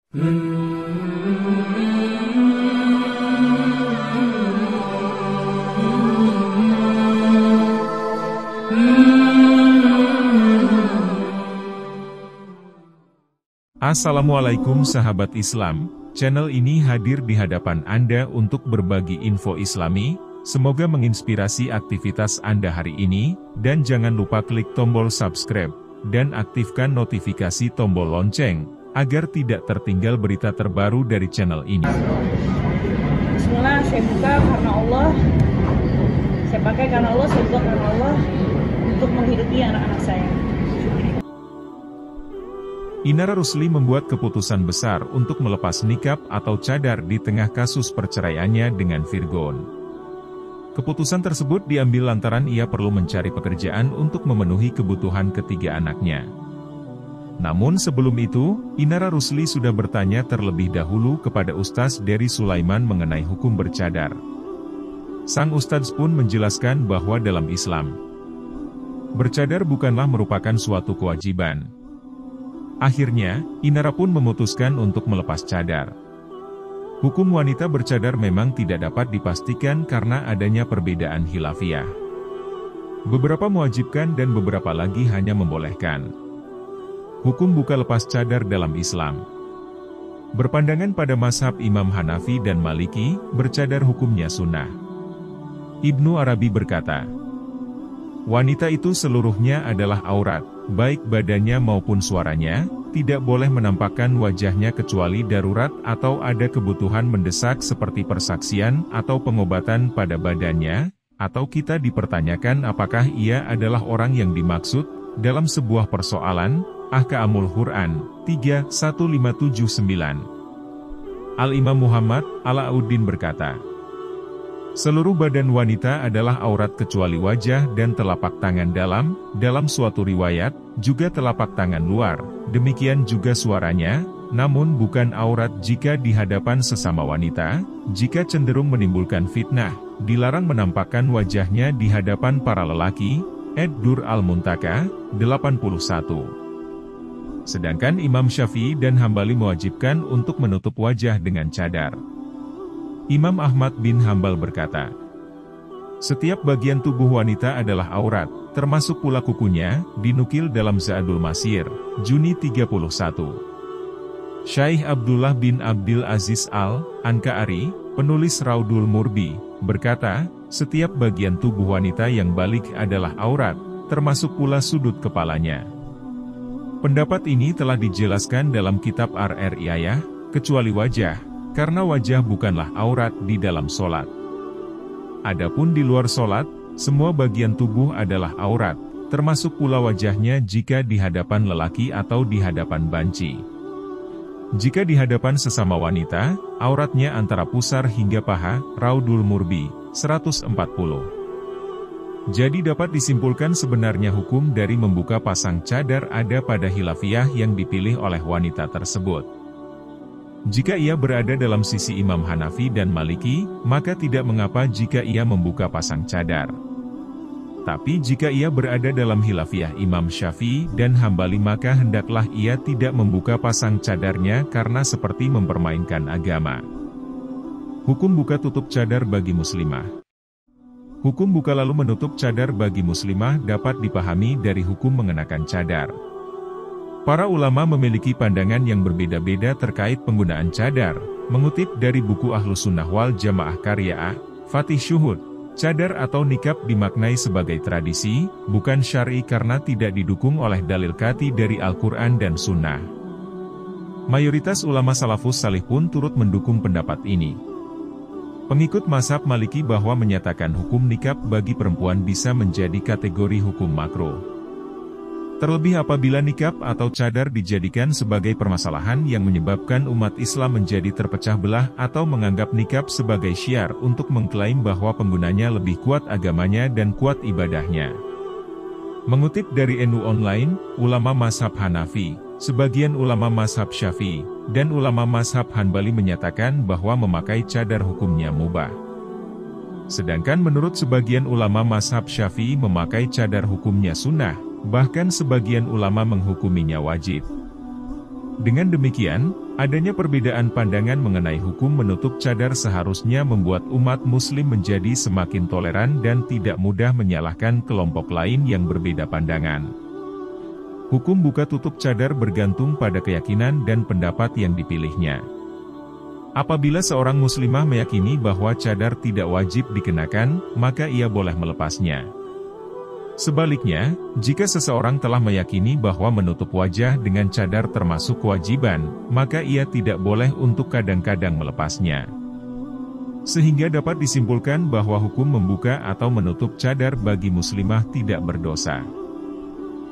Assalamualaikum sahabat Islam, channel ini hadir di hadapan Anda untuk berbagi info Islami, semoga menginspirasi aktivitas Anda hari ini, dan jangan lupa klik tombol subscribe, dan aktifkan notifikasi tombol lonceng, agar tidak tertinggal berita terbaru dari channel ini. Bismillah, saya buka karena Allah, saya pakai karena Allah, saya buka karena Allah, untuk menghidupi anak-anak saya. Inara Rusli membuat keputusan besar untuk melepas nikab atau cadar di tengah kasus perceraiannya dengan Virgon. Keputusan tersebut diambil lantaran ia perlu mencari pekerjaan untuk memenuhi kebutuhan ketiga anaknya. Namun sebelum itu, Inara Rusli sudah bertanya terlebih dahulu kepada Ustaz Dery Sulaiman mengenai hukum bercadar. Sang Ustadz pun menjelaskan bahwa dalam Islam, bercadar bukanlah merupakan suatu kewajiban. Akhirnya, Inara pun memutuskan untuk melepas cadar. Hukum wanita bercadar memang tidak dapat dipastikan karena adanya perbedaan khilafiyah. Beberapa mewajibkan dan beberapa lagi hanya membolehkan. Hukum buka lepas cadar dalam Islam. Berpandangan pada mazhab Imam Hanafi dan Maliki, bercadar hukumnya sunnah. Ibnu Arabi berkata, wanita itu seluruhnya adalah aurat, baik badannya maupun suaranya, tidak boleh menampakkan wajahnya kecuali darurat atau ada kebutuhan mendesak seperti persaksian atau pengobatan pada badannya, atau kita dipertanyakan apakah ia adalah orang yang dimaksud, dalam sebuah persoalan, Ahkamul Quran, 3:1579. Al-Imam Muhammad, Alauddin berkata, seluruh badan wanita adalah aurat kecuali wajah dan telapak tangan dalam suatu riwayat, juga telapak tangan luar, demikian juga suaranya, namun bukan aurat jika di hadapan sesama wanita, jika cenderung menimbulkan fitnah, dilarang menampakkan wajahnya di hadapan para lelaki, Ed-Dur Al-Muntaka, 81. Sedangkan Imam Syafi'i dan Hambali mewajibkan untuk menutup wajah dengan cadar. Imam Ahmad bin Hambal berkata, setiap bagian tubuh wanita adalah aurat, termasuk pula kukunya, dinukil dalam Zadul Masir, Juni 31. Syaikh Abdullah bin Abdil Aziz Al-Anka'ari, penulis Raudul Murbi, berkata, setiap bagian tubuh wanita yang balik adalah aurat, termasuk pula sudut kepalanya. Pendapat ini telah dijelaskan dalam kitab Ar-Riyayah, kecuali wajah, karena wajah bukanlah aurat di dalam solat. Adapun di luar solat, semua bagian tubuh adalah aurat, termasuk pula wajahnya jika di hadapan lelaki atau di hadapan banci. Jika di hadapan sesama wanita, auratnya antara pusar hingga paha, Raudul Murbi, 140. Jadi dapat disimpulkan sebenarnya hukum dari membuka pasang cadar ada pada khilafiyah yang dipilih oleh wanita tersebut. Jika ia berada dalam sisi Imam Hanafi dan Maliki, maka tidak mengapa jika ia membuka pasang cadar. Tapi jika ia berada dalam khilafiyah Imam Syafi'i dan Hambali maka hendaklah ia tidak membuka pasang cadarnya karena seperti mempermainkan agama. Hukum buka tutup cadar bagi muslimah. Hukum buka lalu menutup cadar bagi muslimah dapat dipahami dari hukum mengenakan cadar. Para ulama memiliki pandangan yang berbeda-beda terkait penggunaan cadar. Mengutip dari buku Ahlus Sunnah wal Jamaah karya A. Fatih Syuhud, cadar atau nikab dimaknai sebagai tradisi, bukan syar'i karena tidak didukung oleh dalil qat'i dari Al-Quran dan Sunnah. Mayoritas ulama salafus salih pun turut mendukung pendapat ini. Pengikut mazhab Maliki bahwa menyatakan hukum nikab bagi perempuan bisa menjadi kategori hukum makruh. Terlebih apabila nikab atau cadar dijadikan sebagai permasalahan yang menyebabkan umat Islam menjadi terpecah belah atau menganggap nikab sebagai syiar untuk mengklaim bahwa penggunanya lebih kuat agamanya dan kuat ibadahnya. Mengutip dari NU Online, ulama mazhab Hanafi, sebagian ulama mazhab Syafi'i, dan ulama mazhab Hanbali menyatakan bahwa memakai cadar hukumnya mubah. Sedangkan menurut sebagian ulama mazhab Syafi'i memakai cadar hukumnya sunnah, bahkan sebagian ulama menghukuminya wajib. Dengan demikian, Adanya perbedaan pandangan mengenai hukum menutup cadar seharusnya membuat umat muslim menjadi semakin toleran dan tidak mudah menyalahkan kelompok lain yang berbeda pandangan. Hukum buka tutup cadar bergantung pada keyakinan dan pendapat yang dipilihnya. Apabila seorang muslimah meyakini bahwa cadar tidak wajib dikenakan, maka ia boleh melepasnya. Sebaliknya, jika seseorang telah meyakini bahwa menutup wajah dengan cadar termasuk kewajiban, maka ia tidak boleh untuk kadang-kadang melepasnya. Sehingga dapat disimpulkan bahwa hukum membuka atau menutup cadar bagi muslimah tidak berdosa.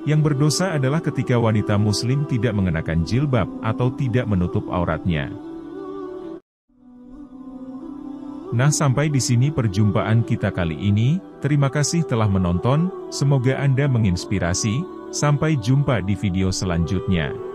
Yang berdosa adalah ketika wanita muslim tidak mengenakan jilbab atau tidak menutup auratnya. Nah, sampai di sini perjumpaan kita kali ini. Terima kasih telah menonton, semoga Anda menginspirasi. Sampai jumpa di video selanjutnya.